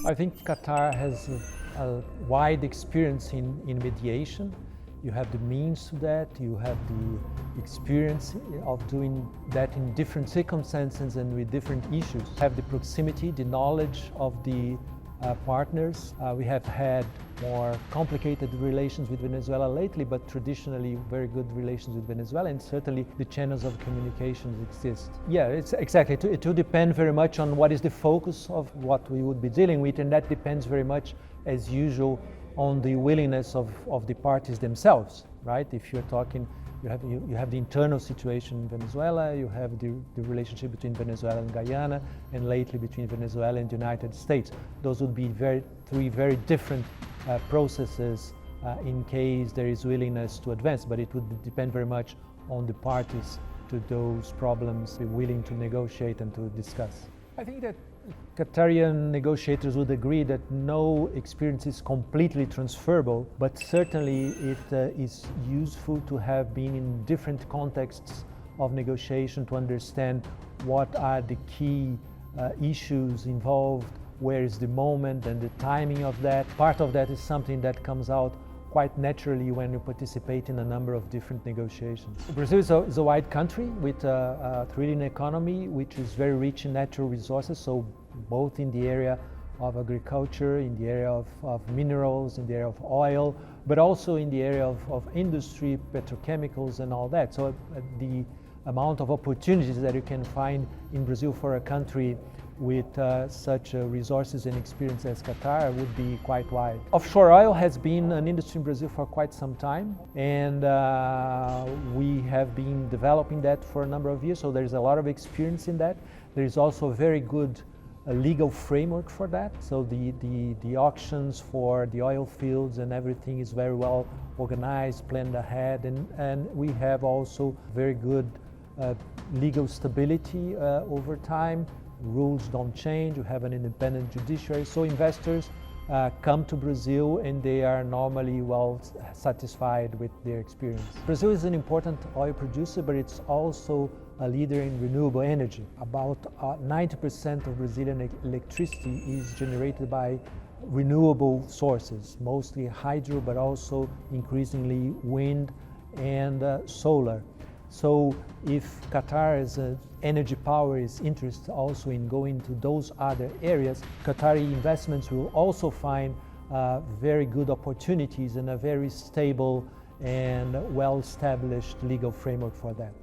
I think Qatar has a wide experience in mediation. You have the means to that, you have the experience of doing that in different circumstances and with different issues. Have the proximity, the knowledge of the partners. We have had more complicated relations with Venezuela lately, but traditionally very good relations with Venezuela, and certainly the channels of communications exist. Yeah, it's exactly. It will depend very much on what is the focus of what we would be dealing with, and that depends very much, as usual, on the willingness of the parties themselves, right? If you're talking, you have the internal situation in Venezuela, you have the relationship between Venezuela and Guyana, and lately between Venezuela and the United States. Those would be three very different processes in case there is willingness to advance, but it would depend very much on the parties to those problems, willing to negotiate and to discuss. I think that Qatarian negotiators would agree that no experience is completely transferable, but certainly it is useful to have been in different contexts of negotiation to understand what are the key issues involved, where is the moment and the timing of that. Part of that is something that comes out quite naturally when you participate in a number of different negotiations. Brazil is a wide country with a trillion economy, which is very rich in natural resources, so both in the area of agriculture, in the area of minerals, in the area of oil, but also in the area of industry, petrochemicals and all that. So the amount of opportunities that you can find in Brazil for a country with such resources and experience as Qatar would be quite wide. Offshore oil has been an industry in Brazil for quite some time, and we have been developing that for a number of years, so there's a lot of experience in that. There is also a very good legal framework for that, so the auctions for the oil fields and everything is very well organized, planned ahead, and we have also very good legal stability over time. Rules don't change, you have an independent judiciary, so investors come to Brazil and they are normally well satisfied with their experience. Brazil is an important oil producer, but it's also a leader in renewable energy. About 90% of Brazilian electricity is generated by renewable sources, mostly hydro, but also increasingly wind and solar. So if Qatar as an energy power is interested also in going to those other areas, Qatari investments will also find very good opportunities and a very stable and well-established legal framework for that.